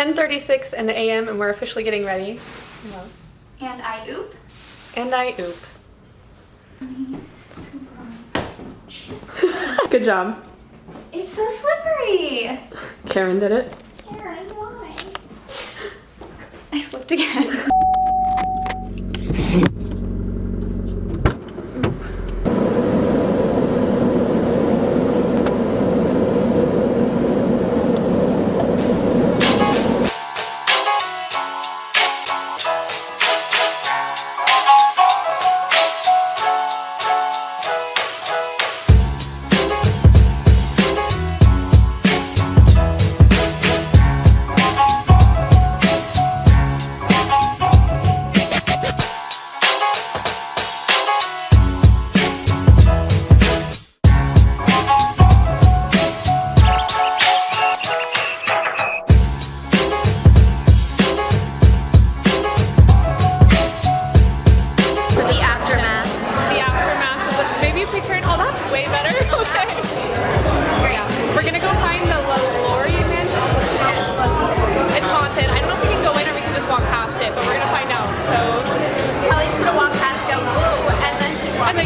10:36 in the a.m. and we're officially getting ready. Hello. And I oop. And I oop. Jesus. Good job. It's so slippery. Karen did it. Karen, why? I slipped again.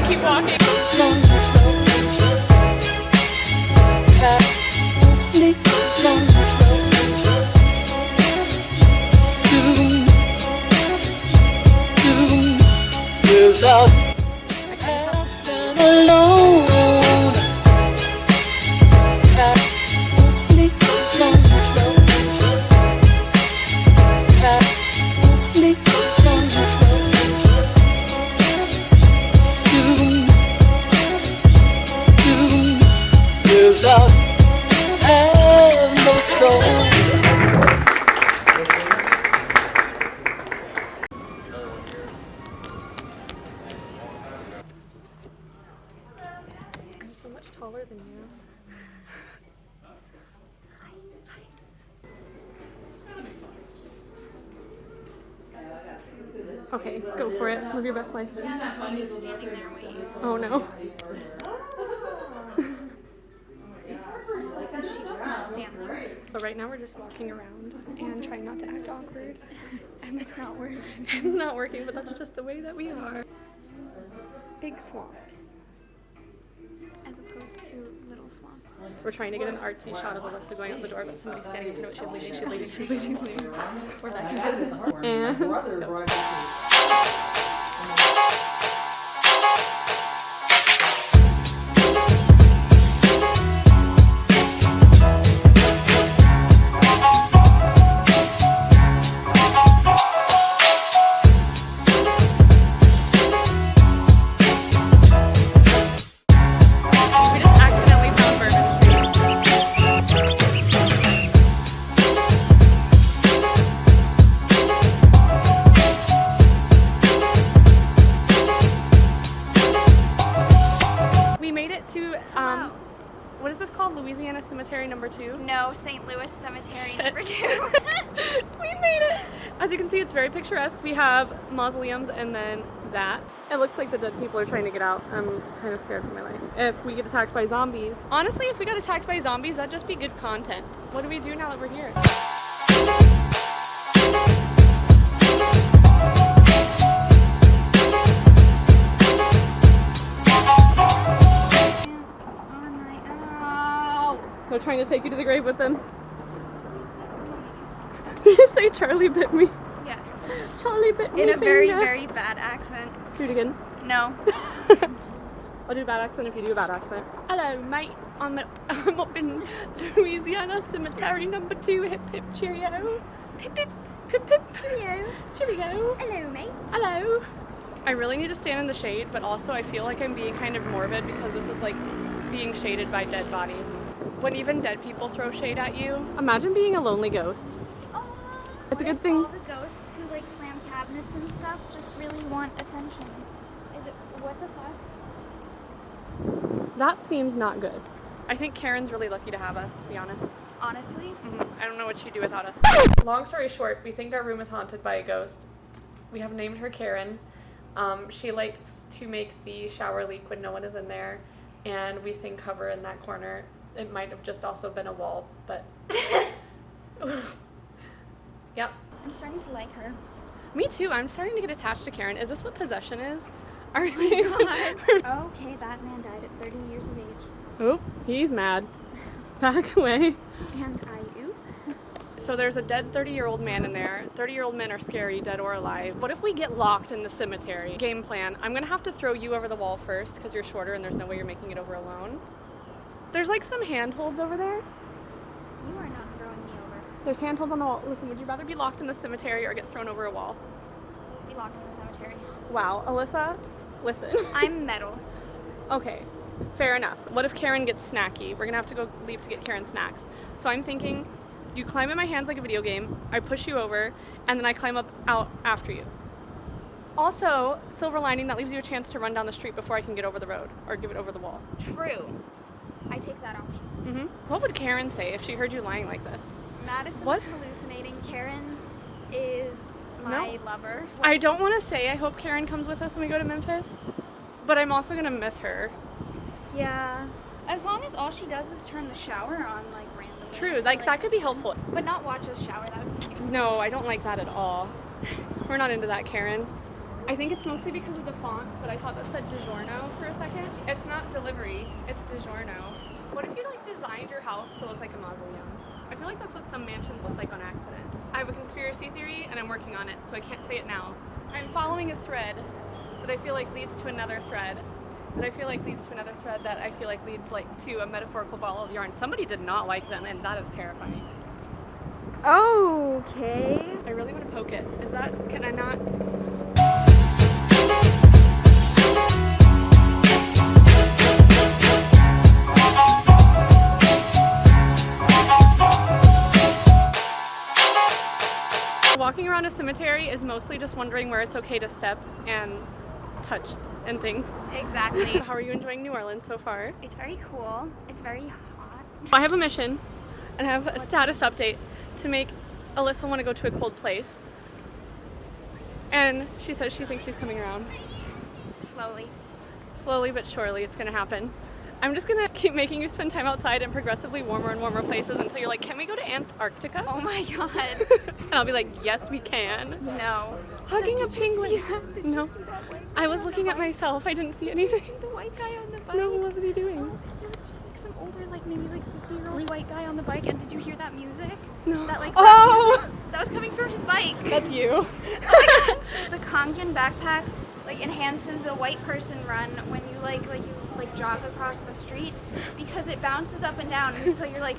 Keep walking. So much taller than you. Okay, go for it. Live your best life. Oh no. But right now we're just walking around and trying not to act awkward. And it's not working. It's not working, but that's just the way that we are. Big swamps. As opposed to little swamps. We're trying to get an artsy shot of Alyssa going out the door, but somebody's standing in front of it. She's leaving. We're back in business. And go. What is this called? Louisiana Cemetery number 2? No, St. Louis Cemetery number 2. We made it! As you can see, it's very picturesque. We have mausoleums and then that. It looks like the dead people are trying to get out. I'm kind of scared for my life. If we get attacked by zombies. Honestly, if we got attacked by zombies, that'd just be good content. What do we do now that we're here? They're trying to take you to the grave with them. You say Charlie bit me. Yes. Charlie bit me. In a very, very bad accent. Do it again. No. I'll do a bad accent if you do a bad accent. Hello, mate. I'm up in Louisiana Cemetery number 2. Hip hip cheerio. Hip hip hip hip cheerio. Cheerio. Hello, mate. Hello. I really need to stand in the shade, but also I feel like I'm being kind of morbid because this is like being shaded by dead bodies. When even dead people throw shade at you. Imagine being a lonely ghost. It's a good thing. All the ghosts who like slam cabinets and stuff just really want attention. What the fuck? That seems not good. I think Karen's really lucky to have us, to be honest. Honestly? I don't know what she'd do without us. Long story short, we think our room is haunted by a ghost. We have named her Karen. She likes to make the shower leak when no one is in there, and we think cover in that corner. It might have just also been a wall, but Yep. I'm starting to like her. Me too. I'm starting to get attached to Karen. Is this what possession is? Are Okay, that man died at 30 years of age. Oh, he's mad. Back away. And I-oo. So there's a dead 30-year-old man in there. 30-year-old men are scary, dead or alive. What if we get locked in the cemetery? Game plan. I'm gonna have to throw you over the wall first because you're shorter and there's no way you're making it over alone. There's like some handholds over there. You are not throwing me over. There's handholds on the wall. Listen, would you rather be locked in the cemetery or get thrown over a wall? Be locked in the cemetery. Wow, Alyssa, listen. I'm metal. Okay, fair enough. What if Karen gets snacky? We're gonna have to go leave to get Karen snacks. So I'm thinking you climb in my hands like a video game, I push you over, and then I climb up out after you. Also, silver lining, that leaves you a chance to run down the street before I can get over the road or give it over the wall. True. I take that option. What would Karen say if she heard you lying like this? Madison What? is hallucinating. Karen is my lover. I don't want to say I hope Karen comes with us when we go to Memphis, but I'm also gonna miss her. Yeah. As long as all she does is turn the shower on, like, randomly. True, like that could be helpful. But not watch us shower. That would be cute. No, I don't like that at all. We're not into that, Karen. I think it's mostly because of the font, but I thought that said DiGiorno for a second. It's not delivery, it's DiGiorno. What if you like designed your house to look like a mausoleum? I feel like that's what some mansions look like on accident. I have a conspiracy theory and I'm working on it, so I can't say it now. I'm following a thread that I feel like leads to another thread that I feel like leads to another thread that I feel like leads like to a metaphorical ball of yarn. Somebody did not like them and that is terrifying. Okay. I really want to poke it. Is that, can I not? Walking around a cemetery is mostly just wondering where it's okay to step and touch and things. Exactly. How are you enjoying New Orleans so far? It's very cool. It's very hot. I have a mission and I have a status update to make Alyssa want to go to a cold place. And she says she thinks she's coming around. Slowly. Slowly but surely it's going to happen. I'm just going to keep making you spend time outside in progressively warmer and warmer places until you're like, can we go to Antarctica? Oh my god. And I'll be like, yes, we can. No. Hugging a Did you penguin. see that? Did No. you see that white guy I was on looking the at bike? myself. I didn't see Did you anything. see the white guy on the bike? No, what was he doing? There was just like some older, like maybe like 50-year-old white guy on the bike. And did you hear that music? No. That like Oh! rap music? That was coming from his bike. That's you. The Kangen backpack like enhances the white person run when you like jog across the street because it bounces up and down, and so you're like.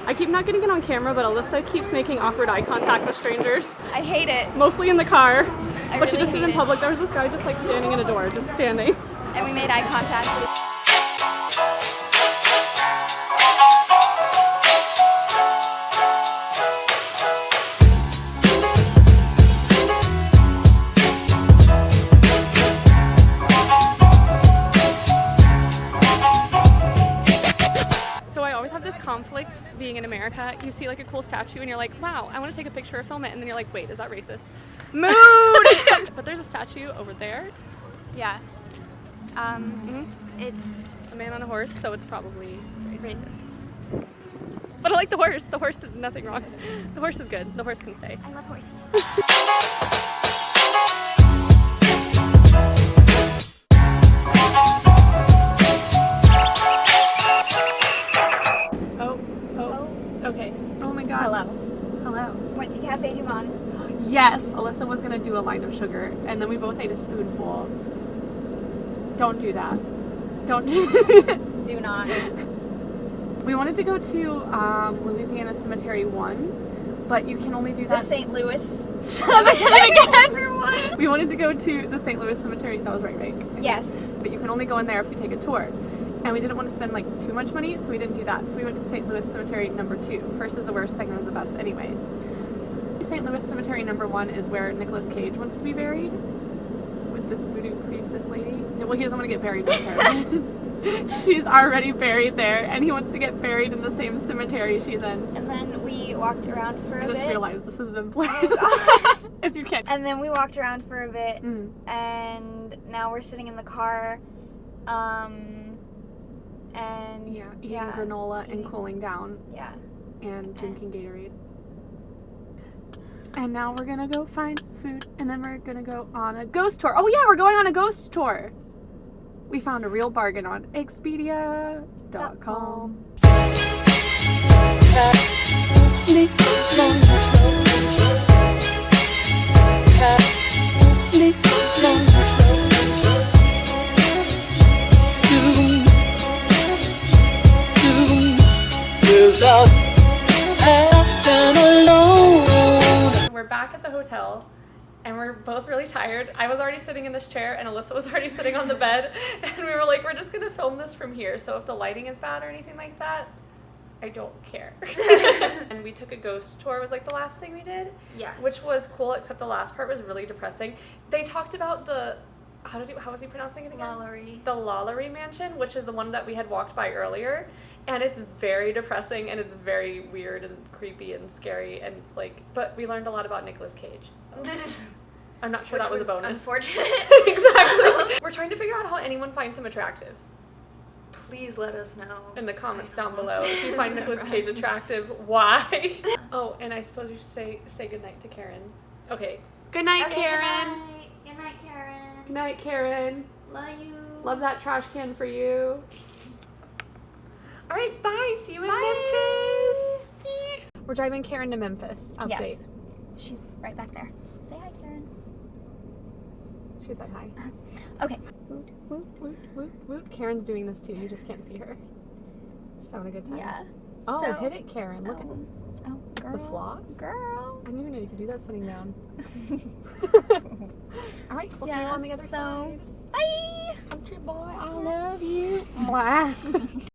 I keep not getting it on camera, but Alyssa keeps making awkward eye contact with strangers. I hate it. Mostly in the car. But she really just did hate in it. public. There was this guy just like standing in a door, just standing. And we made eye contact. So I always have this conflict being in America. You see like a cool statue and you're like, wow, I want to take a picture or film it. And then you're like, wait, is that racist? Mood! But there's a statue over there. Yeah. It's A man on a horse, so it's probably racist. But I like the horse. The horse did nothing wrong. The horse is good. The horse can stay. I love horses. Okay. Oh my god. Hello. Went to Cafe Du Monde. Yes. Alyssa was gonna do a line of sugar, and then we both ate a spoonful. Don't do that. Don't Do not. We wanted to go to Louisiana Cemetery 1, but you can only do The that. St. Louis Cemetery Cemetery one. We wanted to go to the St. Louis Cemetery. That was right? St. Yes. Louis. But you can only go in there if you take a tour. And we didn't want to spend like too much money, so we didn't do that. So we went to St. Louis Cemetery number 2. First is the worst, second is the best anyway. St. Louis Cemetery number 1 is where Nicolas Cage wants to be buried. With this voodoo priestess lady. Well, he doesn't want to get buried with her. She's already buried there, and he wants to get buried in the same cemetery she's in. And then we walked around for a I bit. just realized this has been played. If you can. And then we walked around for a bit, Mm. and now we're sitting in the car. and eating granola and cooling down. Yeah. And drinking Gatorade. And now we're gonna go find food, and then we're gonna go on a ghost tour. Oh yeah, we're going on a ghost tour. We found a real bargain on Expedia.com. We're back at the hotel, and we're both really tired. I was already sitting in this chair, and Alyssa was already sitting on the bed, and we were like, we're just gonna film this from here, so if the lighting is bad or anything like that, I don't care. And we took a ghost tour, was like the last thing we did. Yes. Which was cool, except the last part was really depressing. They talked about the, how was he pronouncing it again? Lalaurie. The Lalaurie Mansion, which is the one that we had walked by earlier. And it's very depressing, and it's very weird and creepy and scary, and it's like, but we learned a lot about Nicolas Cage. So. I'm not sure that was a bonus. Unfortunate. Exactly. We're trying to figure out how anyone finds him attractive. Please let us know. In the comments down below. If you find Nicolas Cage attractive, why? Oh, and I suppose you should say goodnight to Karen. Okay. Good night, Karen. Good night, Karen. Good night, Karen. Love you. Love that trash can for you. All right, bye. See you in Memphis. We're driving Karen to Memphis. Update. Yes. She's right back there. Say hi, Karen. She said hi. Okay. Woot, woot, woot, woot, woot. Karen's doing this too. You just can't see her. Just having a good time. Yeah. Oh, So- hit it, Karen. Look at girl. the floss. Girl. I didn't even know you could do that sitting down. All right, we'll see you on the other side. Bye. Country boy, I love you. Mwah.